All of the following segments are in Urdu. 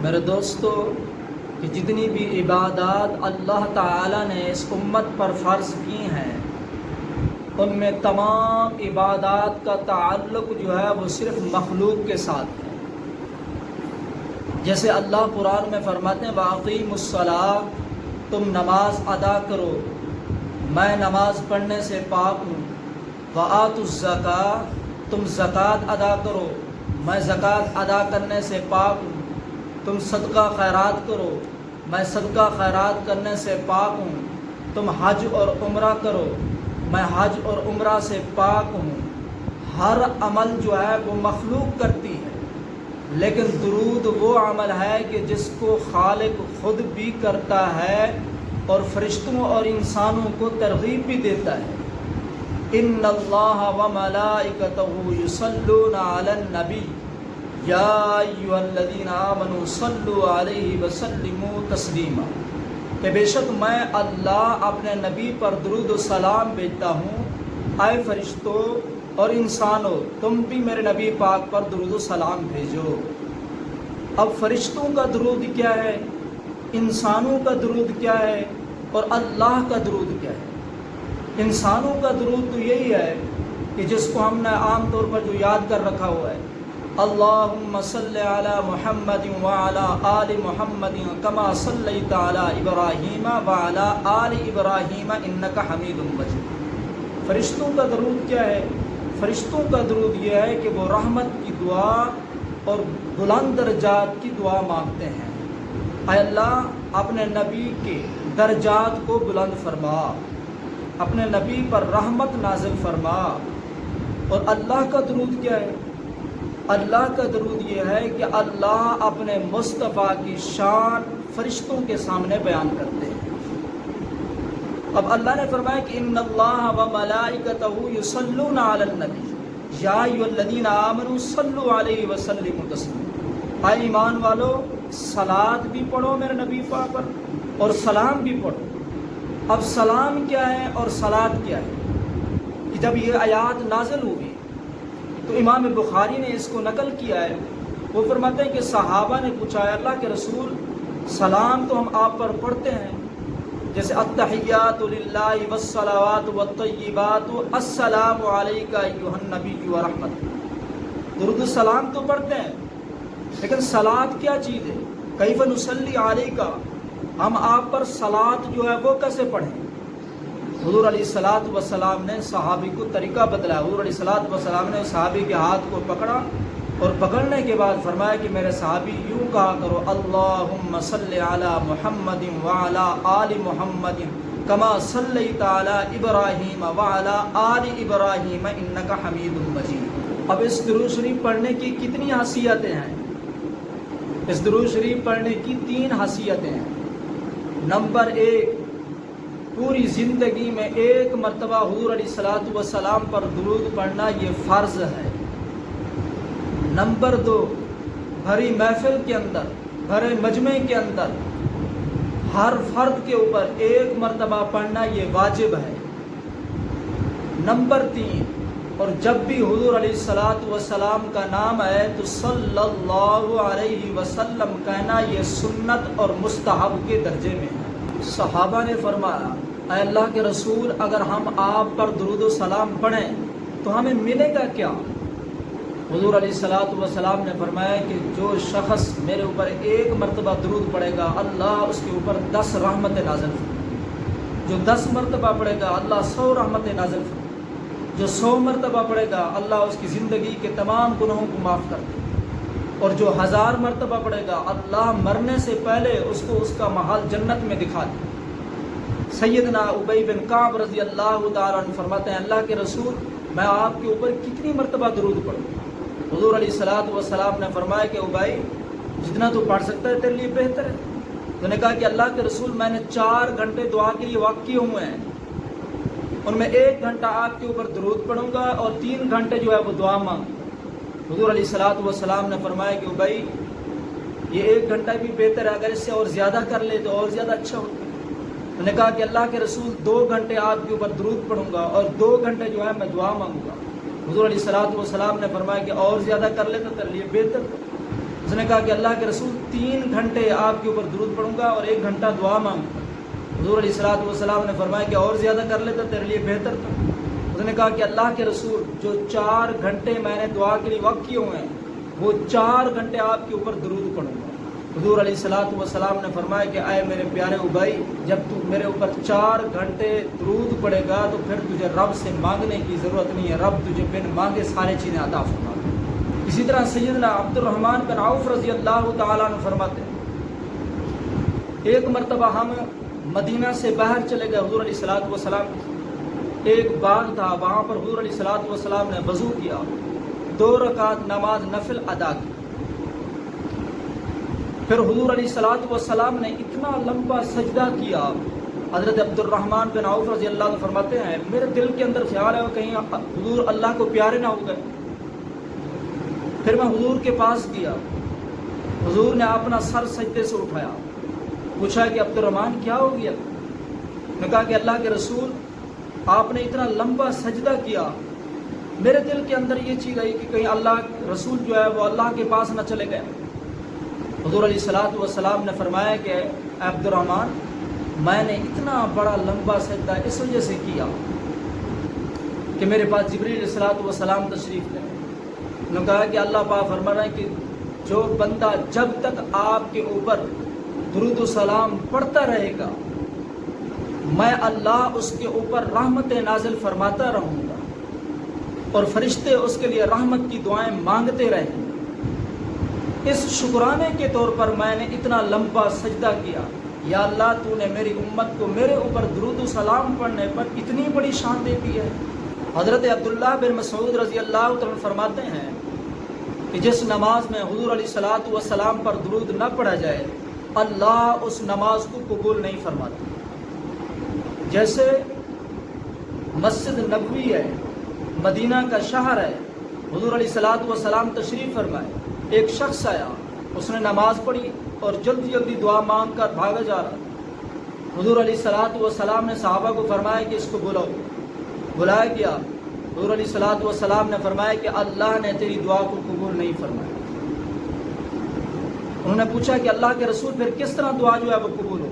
میرے دوستو، کہ جتنی بھی عبادات اللہ تعالیٰ نے اس امت پر فرض کی ہیں، ان میں تمام عبادات کا تعلق جو ہے وہ صرف مخلوق کے ساتھ ہے۔ جیسے اللہ قرآن میں فرماتے ہیں وَأَقِیمُوا الصَّلَاةَ، تم نماز ادا کرو، میں نماز پڑھنے سے پاک ہوں۔ وَآتُوا الزَّکَاةَ، تم زکوٰۃ ادا کرو، میں زکوٰۃ ادا کرنے سے پاک ہوں۔ تم صدقہ خیرات کرو، میں صدقہ خیرات کرنے سے پاک ہوں۔ تم حج اور عمرہ کرو، میں حج اور عمرہ سے پاک ہوں۔ ہر عمل جو ہے وہ مخلوق کرتی ہے، لیکن درود وہ عمل ہے کہ جس کو خالق خود بھی کرتا ہے اور فرشتوں اور انسانوں کو ترغیب بھی دیتا ہے۔ ان اللہ وملائکتہ یصلون علی النبی یا ایھا الذین آمنوا صلوا علیہ وسلموا تسلیما، کہ بے شک میں اللہ اپنے نبی پر درود و سلام بھیجتا ہوں۔ اے فرشتوں اور انسانوں، تم بھی میرے نبی پاک پر درود و سلام بھیجو۔ اب فرشتوں کا درود کیا ہے، انسانوں کا درود کیا ہے، اور اللہ کا درود کیا ہے؟ انسانوں کا درود تو یہی ہے کہ جس کو ہم نے عام طور پر جو یاد کر رکھا ہوا ہے، اللہم صلی علی محمد وعلی آل محمد کما صلیت علی ابراہیم وعلی آل ابراہیم انک حمید مجید۔ فرشتوں کا درود کیا ہے؟ فرشتوں کا درود یہ ہے کہ وہ رحمت کی دعا اور بلند درجات کی دعا مانگتے ہیں۔ اے اللہ اپنے نبی کے درجات کو بلند فرما، اپنے نبی پر رحمت نازل فرما۔ اور اللہ کا درود کیا ہے؟ اللہ کا درود یہ ہے کہ اللہ اپنے مصطفیٰ کی شان فرشتوں کے سامنے بیان کرتے ہیں۔ اب اللہ نے فرمایا کہ ان اللہ وملائکتہ یصلون علی النبی یا ایھا الذین آمنوا صلوا علیہ وسلموا تسلیما، اے ایمان والو صلات بھی پڑھو میرے نبی پاک پر اور سلام بھی پڑھو۔ اب سلام کیا ہے اور صلات کیا ہے؟ کہ جب یہ آیات نازل ہوئی تو امام بخاری نے اس کو نقل کیا ہے۔ وہ فرماتے ہیں کہ صحابہ نے پوچھا ہے اللہ کے رسول، سلام تو ہم آپ پر پڑھتے ہیں، جیسے التحیات للہ والصلوات والطیبات السلام علیک ایھا النبی ورحمت، درود السلام تو پڑھتے ہیں، لیکن صلات کیا چیز ہے؟ کیف نصلی علیک، ہم آپ پر صلات جو ہے وہ کیسے پڑھیں؟ حضور علیہ الصلوۃ والسلام نے صحابی کو طریقہ بتلایا۔ حضور علیہ الصلوۃ والسلام نے صحابی کے ہاتھ کو پکڑا اور پکڑنے کے بعد فرمایا کہ میرے صحابی یوں کہا کرو اللہم صلی علی محمد وعلی آل محمد کما صلیت علی ابراہیم وعلی آل ابراہیم انک حمید مجید۔ اب اس درود شریف پڑھنے کی کتنی حیثیتیں ہیں؟ اس درود شریف پڑھنے کی 3 حیثیتیں ہیں۔ نمبر 1، پوری زندگی میں ایک مرتبہ حضور علیہ الصلوۃ والسلام پر درود پڑھنا یہ فرض ہے۔ نمبر 2، بھری محفل کے اندر، بھرے مجمع کے اندر ہر فرد کے اوپر ایک مرتبہ پڑھنا یہ واجب ہے۔ نمبر 3، اور جب بھی حضور علیہ الصلوۃ والسلام کا نام ہے تو صلی اللہ علیہ وسلم کہنا یہ سنت اور مستحب کے درجے میں ہے۔ صحابہ نے فرمایا اے اللہ کے رسول، اگر ہم آپ پر درود و سلام پڑھیں تو ہمیں ملے گا کیا؟ حضور علیہ الصلوۃ والسلام نے فرمایا کہ جو شخص میرے اوپر ایک مرتبہ درود پڑھے گا اللہ اس کے اوپر 10 رحمتیں نازل فرمائے، جو 10 مرتبہ پڑھے گا اللہ 100 رحمتیں نازل فرمائے، جو 100 مرتبہ پڑھے گا اللہ اس کی زندگی کے تمام گناہوں کو معاف کر دے، اور جو 1000 مرتبہ پڑھے گا اللہ مرنے سے پہلے اس کو اس کا محل جنت میں دکھا دے۔ سیدنا ابی بن کعب رضی اللہ تعالیٰ عنہ فرماتے ہیں اللہ کے رسول، میں آپ کے اوپر کتنی مرتبہ درود پڑھوں؟ حضور علیہ الصلوۃ والسلام نے فرمایا کہ ابی جتنا تو پڑھ سکتا ہے تیرے لیے بہتر ہے۔ تو نے کہا کہ اللہ کے رسول میں نے 4 گھنٹے دعا کے لیے وقف کیے ہوئے ہیں، ان میں 1 گھنٹہ آپ کے اوپر درود پڑھوں گا اور 3 گھنٹے جو ہے وہ دعا مانگوں گا۔ حضور علیہ الصلوۃ والسلام نے فرمایا کہ ابی یہ 1 گھنٹہ بھی بہتر ہے، اگر اس سے اور زیادہ کر لے تو اور زیادہ اچھا ہوگا۔ میں نے کہا کہ اللہ کے رسول 2 گھنٹے آپ کے اوپر درود پڑھوں گا اور 2 گھنٹے جو ہے میں دعا مانگوں گا۔ حضور علیہ الصلوۃ والسلام نے فرمایا کہ اور زیادہ کر لے تو تیرے لیے بہتر۔ اس نے کہا کہ اللہ کے رسول 3 گھنٹے آپ کے اوپر درود پڑھوں گا اور 1 گھنٹہ دعا مانگوں گا۔ حضور علیہ الصلوۃ والسلام نے فرمایا کہ اور زیادہ کر لیتا تیرے لیے بہتر تھا۔ اس نے کہا کہ اللہ کے رسول جو 4 گھنٹے میں نے دعا کے لیے وقت کیے ہوئے ہیں وہ 4 گھنٹے آپ کے اوپر درود پڑھوں گا۔ حضور علیہ الصلوۃ والسلام نے فرمایا کہ اے میرے پیارے ابئی، جب تو میرے اوپر 4 گھنٹے درود پڑے گا تو پھر تجھے رب سے مانگنے کی ضرورت نہیں ہے، رب تجھے بن مانگے سارے چیزیں عطا فرما دے۔ اسی طرح سیدنا عبد الرحمن بن عوف رضی اللہ تعالیٰ عنہ فرماتے ہیں ایک مرتبہ ہم مدینہ سے باہر چلے گئے، حضور علیہ الصلوۃ والسلام ایک باغ تھا، وہاں پر حضور علیہ الصلوۃ والسلام نے وضو کیا، 2 رکعت نماز نفل ادا کی۔ پھر حضور علیہ الصلوۃ والسلام نے اتنا لمبا سجدہ کیا، حضرت عبد الرحمن بن عوف رضی اللہ عنہ فرماتے ہیں میرے دل کے اندر خیال ہے کہیں حضور اللہ کو پیارے نہ ہو گئے۔ پھر میں حضور کے پاس گیا، حضور نے اپنا سر سجدے سے اٹھایا، پوچھا کہ عبد الرحمن کیا ہو گیا؟ میں کہا کہ اللہ کے رسول آپ نے اتنا لمبا سجدہ کیا، میرے دل کے اندر یہ چیز آئی کہ کہیں اللہ رسول جو ہے وہ اللہ کے پاس نہ چلے گئے۔ حضور علیہ الصلوۃ والسلام نے فرمایا کہ اے عبد الرحمن میں نے اتنا بڑا لمبا سجدہ اس وجہ سے کیا کہ میرے پاس جبریل علیہ الصلوۃ والسلام تشریف لے۔ انہوں نے کہا کہ اللہ پاک فرما رہا ہے کہ جو بندہ جب تک آپ کے اوپر درود و سلام پڑھتا رہے گا میں اللہ اس کے اوپر رحمت نازل فرماتا رہوں گا اور فرشتے اس کے لیے رحمت کی دعائیں مانگتے رہیں گے۔ اس شکرانے کے طور پر میں نے اتنا لمبا سجدہ کیا، یا اللہ تو نے میری امت کو میرے اوپر درود و سلام پڑھنے پر اتنی بڑی شان دے دی ہے۔ حضرت عبداللہ بن مسعود رضی اللہ عنہ فرماتے ہیں کہ جس نماز میں حضور علیہ الصلوۃ والسلام پر درود نہ پڑھا جائے اللہ اس نماز کو قبول نہیں فرماتا۔ جیسے مسجد نبوی ہے، مدینہ کا شہر ہے، حضور علیہ الصلوۃ والسلام تشریف فرمائے، ایک شخص آیا، اس نے نماز پڑھی اور جلدی جلدی دعا مانگ کر بھاگا جا رہا تھا۔ حضور علیہ الصلوۃ والسلام نے صحابہ کو فرمایا کہ اس کو بلاؤ، بلایا گیا۔ حضور علیہ الصلوۃ والسلام نے فرمایا کہ اللہ نے تیری دعا کو قبول نہیں فرمایا۔ انہوں نے پوچھا کہ اللہ کے رسول پھر کس طرح دعا جو ہے وہ قبول ہو؟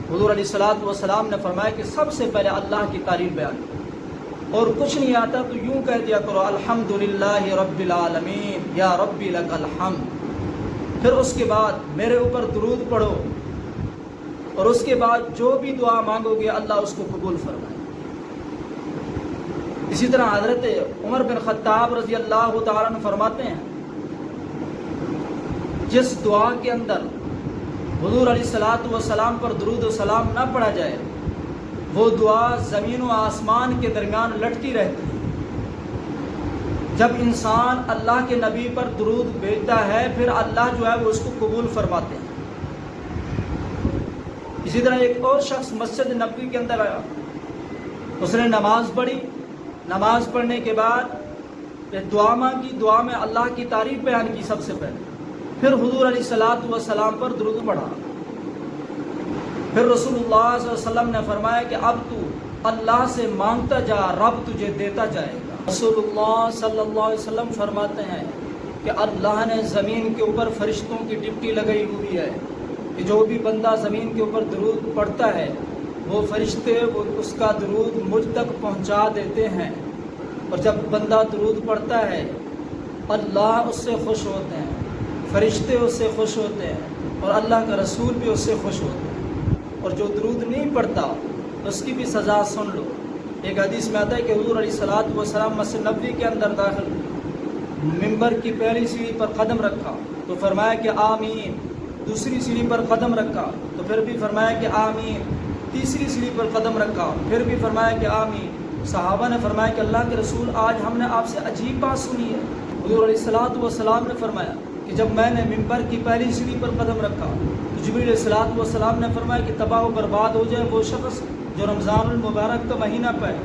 حضور علیہ الصلوۃ والسلام نے فرمایا کہ سب سے پہلے اللہ کی تعریف بیان کرو، اور کچھ نہیں آتا تو یوں کہہ دیا کرو الحمدللہ رب العالمین یا ربی لک الحمد۔ پھر اس کے بعد میرے اوپر درود پڑھو اور اس کے بعد جو بھی دعا مانگو گے اللہ اس کو قبول فرمائے۔ اسی طرح حضرت عمر بن خطاب رضی اللہ تعالیٰ عنہ فرماتے ہیں جس دعا کے اندر حضور علیہ الصلوۃ والسلام پر درود و سلام نہ پڑھا جائے وہ دعا زمین و آسمان کے درمیان لٹکی رہتی ہے۔ جب انسان اللہ کے نبی پر درود بھیجتا ہے پھر اللہ جو ہے وہ اس کو قبول فرماتے ہیں۔ اسی طرح ایک اور شخص مسجد نبوی کے اندر آیا، اس نے نماز پڑھی، نماز پڑھنے کے بعد دعا مانگی، دعا میں اللہ کی تعریف بیان کی سب سے پہلے، پھر حضور علیہ الصلوۃ والسلام پر درود پڑھا، پھر رسول اللہ صلی اللہ علیہ وسلم نے فرمایا کہ اب تو اللہ سے مانگتا جا، رب تجھے دیتا جائے گا۔ رسول اللہ صلی اللہ علیہ وسلم فرماتے ہیں کہ اللہ نے زمین کے اوپر فرشتوں کی ڈپٹی لگائی ہوئی ہے کہ جو بھی بندہ زمین کے اوپر درود پڑھتا ہے وہ فرشتے وہ اس کا درود مجھ تک پہنچا دیتے ہیں، اور جب بندہ درود پڑھتا ہے اللہ اس سے خوش ہوتے ہیں، فرشتے اس سے خوش ہوتے ہیں، اور اللہ کا رسول بھی اس سے خوش ہوتے ہیں۔ اور جو درود نہیں پڑھتا اس کی بھی سزا سن لو۔ ایک حدیث میں آتا ہے کہ حضور علیہ الصلوۃ والسلام مسجد نبوی کے اندر داخل ہوئے، ممبر کی پہلی سیڑھی پر قدم رکھا تو فرمایا کہ آمین، دوسری سیڑھی پر قدم رکھا تو پھر بھی فرمایا کہ آمین، تیسری سیڑھی پر قدم رکھا پھر بھی فرمایا کہ آمین۔ صحابہ نے فرمایا کہ اللہ کے رسول آج ہم نے آپ سے عجیب بات سنی ہے۔ حضور علیہ الصلوۃ والسلام نے فرمایا کہ جب میں نے ممبر کی پہلی سیڑھی پر قدم رکھا تو جبریل علیہ الصلوۃ والسلام نے فرمایا کہ تباہ و برباد ہو جائے وہ شخص جو رمضان المبارک کا مہینہ پائے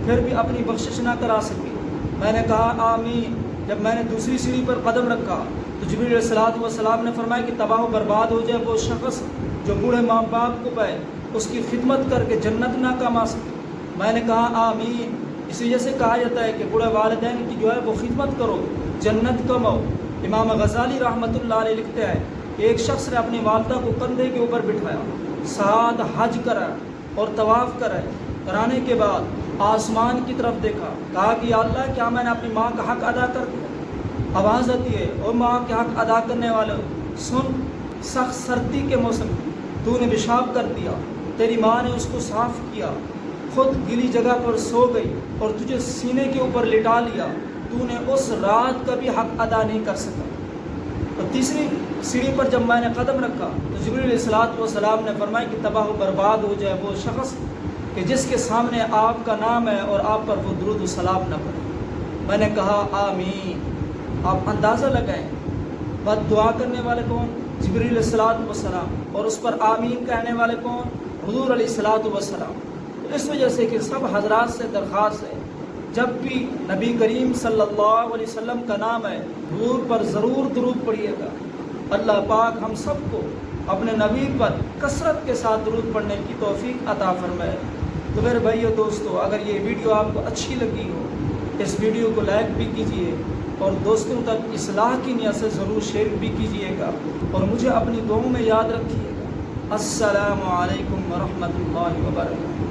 پھر بھی اپنی بخشش نہ کرا سکے۔ میں نے کہا آمین۔ جب میں نے دوسری سیڑھی پر قدم رکھا تو جبریل علیہ الصلوۃ والسلام نے فرمایا کہ تباہ و برباد ہو جائے وہ شخص جو بوڑھے ماں باپ کو پائے اس کی خدمت کر کے جنت نہ کما سکے۔ میں نے کہا آمین۔ اس وجہ سے کہا جاتا ہے کہ بوڑھے والدین کی جو ہے وہ خدمت کرو، جنت کماؤ۔ امام غزالی رحمۃ اللہ علیہ لکھتے ہیں کہ ایک شخص نے اپنی والدہ کو کندھے کے اوپر بٹھایا، 7 حج کرا اور طواف کرانے کے بعد آسمان کی طرف دیکھا، کہا کہ یا اللہ کیا میں نے اپنی ماں کا حق ادا کر دیا؟ آواز آتی ہے اور ماں کے حق ادا کرنے والے سن، سخت سردی کے موسم تو نے پیشاب کر دیا، تیری ماں نے اس کو صاف کیا، خود گلی جگہ پر سو گئی اور تجھے سینے کے اوپر لٹا لیا، تو نے اس رات کا بھی حق ادا نہیں کر سکا۔ اور تیسری سیڑھی پر جب میں نے قدم رکھا تو جبریل علیہ الصلوۃ والسلام نے فرمایا کہ تباہ و برباد ہو جائے وہ شخص کہ جس کے سامنے آپ کا نام ہے اور آپ پر وہ درود و سلام نہ پڑے۔ میں نے کہا آمین۔ آپ اندازہ لگائیں بد دعا کرنے والے کون؟ جبریل علیہ الصلوۃ والسلام، اور اس پر آمین کہنے والے کون؟ حضور علیہ الصلوۃ والسلام۔ اس وجہ سے کہ سب حضرات سے درخواست ہے جب بھی نبی کریم صلی اللہ علیہ وسلم کا نام ہے حضور پر ضرور درود پڑھیے گا۔ اللہ پاک ہم سب کو اپنے نبی پر کثرت کے ساتھ درود پڑھنے کی توفیق عطا فرمائے۔ تو میرے بھائیو دوستو، اگر یہ ویڈیو آپ کو اچھی لگی ہو اس ویڈیو کو لائک بھی کیجئے اور دوستوں تک اصلاح کی نیت سے ضرور شیئر بھی کیجئے گا، اور مجھے اپنی دعاؤں میں یاد رکھیے گا۔ السلام علیکم ورحمۃ اللہ وبرکاتہ۔